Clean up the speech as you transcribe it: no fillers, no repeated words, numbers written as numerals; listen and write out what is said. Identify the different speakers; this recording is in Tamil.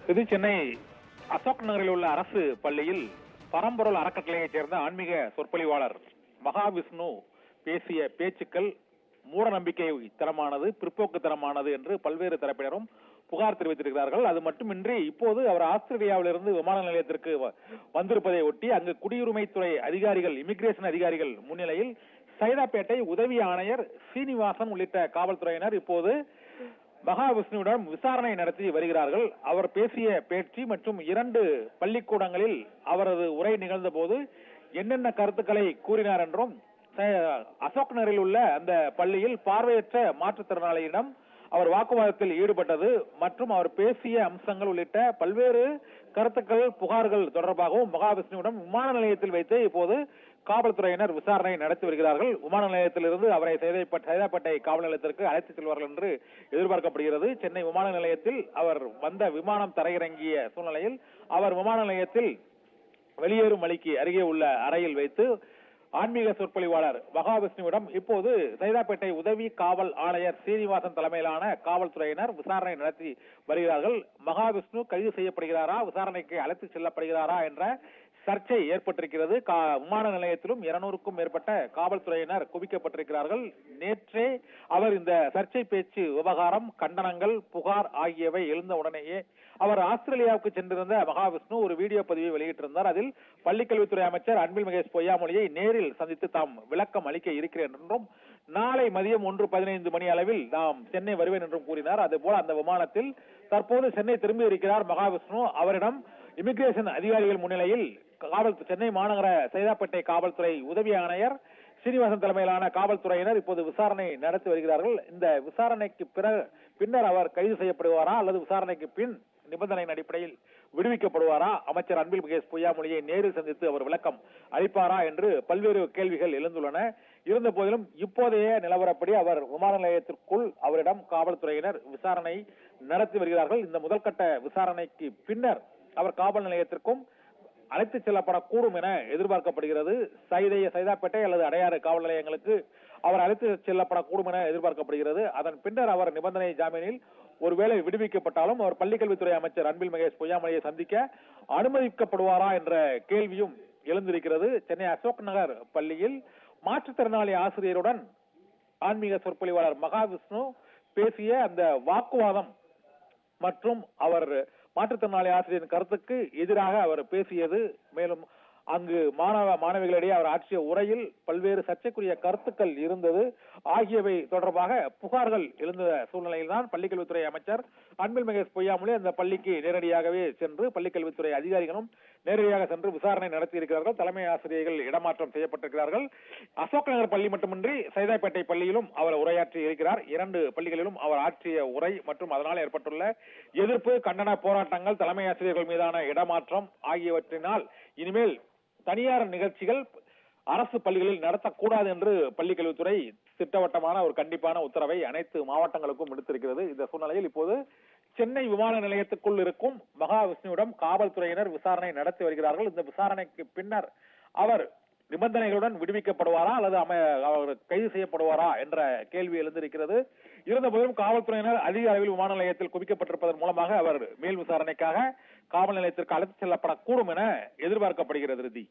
Speaker 1: இது சென்னை அசோக் நகரில் உள்ள அரசு பள்ளியில் பரம்பொருள் அறக்கட்டளையைச் சேர்ந்த ஆன்மீக சொற்பொழிவாளர் மகாவிஷ்ணு பேசிய பேச்சுக்கள் மூட நம்பிக்கை தரமானது, பிற்போக்குத்தனமானது என்று பல்வேறு தரப்பினரும் புகார் தெரிவித்திருக்கிறார்கள். அது மட்டுமின்றி இப்போது அவர் ஆஸ்திரேலியாவிலிருந்து விமான நிலையத்திற்கு வந்திருப்பதை ஒட்டி அங்கு குடியுரிமைத்துறை அதிகாரிகள், இமிகிரேஷன் அதிகாரிகள் முன்னிலையில் சைதாப்பேட்டை உதவி ஆணையர் சீனிவாசன் உள்ளிட்ட காவல்துறையினர் இப்போது மகாவிஷ்ணுவிடம் விசாரணை நடத்தி வருகிறார்கள். அவர் பேசிய பேச்சு மற்றும் 2 பள்ளிக்கூடங்களில் அவரது உரை நிகழ்ந்த போது என்னென்ன கருத்துக்களை கூறினார் என்றும், அசோக் நகரில் உள்ள அந்த பள்ளியில் பார்வையற்ற மாற்றுத்திறனாளியிடம் அவர் வாக்குவாதத்தில் ஈடுபட்டது மற்றும் அவர் பேசிய அம்சங்கள் உள்ளிட்ட பல்வேறு கருத்துக்கள், புகார்கள் தொடர்பாகவும் மகாவிஷ்ணுவிடம் விமான நிலையத்தில் வைத்து இப்போது காவல்துறையினர் விசாரணை நடத்தி வருகிறார்கள். விமான நிலையத்திலிருந்து அவரை சைதாப்பேட்டை காவல் நிலையத்திற்கு அழைத்துச் செல்வார்கள் என்று எதிர்பார்க்கப்படுகிறது. சென்னை விமான நிலையத்தில் அவர் வந்த விமானம் தரையிறங்கிய சூழ்நிலையில் அவர் விமான நிலையத்தில் வெளியேறும் வழிக்கு அருகே உள்ள அறையில் வைத்து ஆன்மீக சொற்பொழிவாளர் மகாவிஷ்ணுவிடம் இப்போது சைதாப்பேட்டை உதவி காவல் ஆணையர் சீனிவாசன் தலைமையிலான காவல்துறையினர் விசாரணை நடத்தி வருகிறார்கள். மகாவிஷ்ணு கைது செய்யப்படுகிறாரா, விசாரணைக்கு அழைத்து செல்லப்படுகிறாரா என்ற சர்ச்சை ஏற்பட்டிருக்கிறது. விமான நிலையத்திலும் 200க்கும் மேற்பட்ட காவல்துறையினர் குவிக்கப்பட்டிருக்கிறார்கள். நேற்றே அவர் இந்த சர்ச்சை பேச்சு விவகாரம், கண்டனங்கள், புகார் ஆகியவை எழுந்த உடனேயே அவர் ஆஸ்திரேலியாவுக்கு சென்றிருந்த மகாவிஷ்ணு ஒரு வீடியோ பதிவை வெளியிட்டிருந்தார். அதில் பள்ளிக்கல்வித்துறை அமைச்சர் அன்பில் மகேஷ் பொய்யாமொழியை நேரில் சந்தித்து தாம் விளக்கம் அளிக்க இருக்கிறேன் என்றும், நாளை மதியம் 1:15 மணி அளவில் தாம் சென்னை வருவேன் என்றும் கூறினார். அதுபோல அந்த விமானத்தில் தற்போது சென்னை திரும்பி இருக்கிறார் மகாவிஷ்ணு. அவரிடம் இமிகிரேஷன் அதிகாரிகள் முன்னிலையில் சென்னை மாநகர சைதாப்பேட்டை காவல்துறை உதவி ஆணையர் சீனிவாசன் தலைமையிலான காவல்துறையினர் இப்போது விசாரணை நடத்தி வருகிறார்கள். இந்த விசாரணைக்கு பின்னர் அவர் கைது செய்யப்படுவாரா அல்லது விசாரணைக்கு பின் நிபந்தனையின் அடிப்படையில் விடுவிக்கப்படுவாரா, அமைச்சர் அன்பில் மகேஷ் பொய்யாமொழியை நேரில் சந்தித்து அவர் விளக்கம் அளிப்பாரா என்று பல்வேறு கேள்விகள் எழுந்துள்ளன. இருந்த போதிலும் இப்போதைய நிலவரப்படி அவர் விமான நிலையத்திற்குள் அவரிடம் காவல்துறையினர் விசாரணை நடத்தி வருகிறார்கள். இந்த முதல்கட்ட விசாரணைக்கு பின்னர் அவர் காவல் நிலையத்திற்கும் அழைத்து செல்லப்படக்கூடும் என எதிர்பார்க்கப்படுகிறது. சைதாப்பேட்டை அல்லது அடையாறு காவல் நிலையங்களுக்கு அவர் அழைத்து செல்லப்படக்கூடும் என எதிர்பார்க்கப்படுகிறது. அதன் பின்னர் அவர் நிபந்தனை ஜாமீனில் ஒருவேளை விடுவிக்கப்பட்டாலும் அவர் பள்ளிக்கல்வித்துறை அமைச்சர் அன்பில் மகேஷ் பொய்யாமொழியை சந்திக்க அனுமதிக்கப்படுவாரா என்ற கேள்வியும் எழுந்திருக்கிறது. சென்னை அசோக் நகர் பள்ளியில் மாற்றுத்திறனாளி ஆசிரியருடன் ஆன்மீக சொற்பொழிவாளர் மகாவிஷ்ணு பேசிய அந்த வாக்குவாதம் மற்றும் அவர் மாற்றுத்திறனாளி ஆசிரியரின் கருத்துக்கு எதிராக அவர் பேசியது, மேலும் அங்கு மாணவிகளிடையே அவர் ஆற்றிய உரையில் பல்வேறு சர்ச்சைக்குரிய கருத்துக்கள் இருந்தது ஆகியவை தொடர்பாக புகார்கள் எழுந்த சூழ்நிலையில்தான் பள்ளிக்கல்வித்துறை அமைச்சர் அன்பில் மகேஷ் பொய்யாமொழி அந்த பள்ளிக்கு நேரடியாகவே சென்று பள்ளிக்கல்வித்துறை அதிகாரிகளும் நேரடியாக சென்று விசாரணை நடத்தி இருக்கிறார்கள். தலைமை ஆசிரியர்கள் இடமாற்றம் செய்யப்பட்டிருக்கிறார்கள். அசோக் நகர் பள்ளி மட்டுமின்றி சைதாப்பேட்டை பள்ளியிலும் அவர் உரையாற்றி இருக்கிறார். 2 பள்ளிகளிலும் அவர் ஆற்றிய உரை மற்றும் அதனால் ஏற்பட்டுள்ள எதிர்ப்பு, கண்டன போராட்டங்கள், தலைமை ஆசிரியர்கள் மீதான இடமாற்றம் ஆகியவற்றினால் இனிமேல் தனியார் நிகழ்ச்சிகள் அரசு பள்ளிகளில் நடத்தக்கூடாது என்று பள்ளிக்கல்வித்துறை திட்டவட்டமான ஒரு கண்டிப்பான உத்தரவை அனைத்து மாவட்டங்களுக்கும் விடுத்திருக்கிறது. இந்த சூழ்நிலையில் இப்போது சென்னை விமான நிலையத்துக்குள் இருக்கும் மகாவிஷ்ணுவிடம் காவல்துறையினர் விசாரணை நடத்தி வருகிறார்கள். இந்த விசாரணைக்கு பின்னர் அவர் நிபந்தனைகளுடன் விடுவிக்கப்படுவாரா அல்லது அவர் கைது செய்யப்படுவாரா என்ற கேள்வி எழுந்திருக்கிறது. இருந்தபோதிலும் காவல்துறையினர் அதிக அளவில் விமான நிலையத்தில் குவிக்கப்பட்டிருப்பதன் மூலமாக அவர் மேல் விசாரணைக்காக காவல் நிலையத்திற்கு அழைத்து செல்லப்படக்கூடும் என எதிர்பார்க்கப்படுகிறது.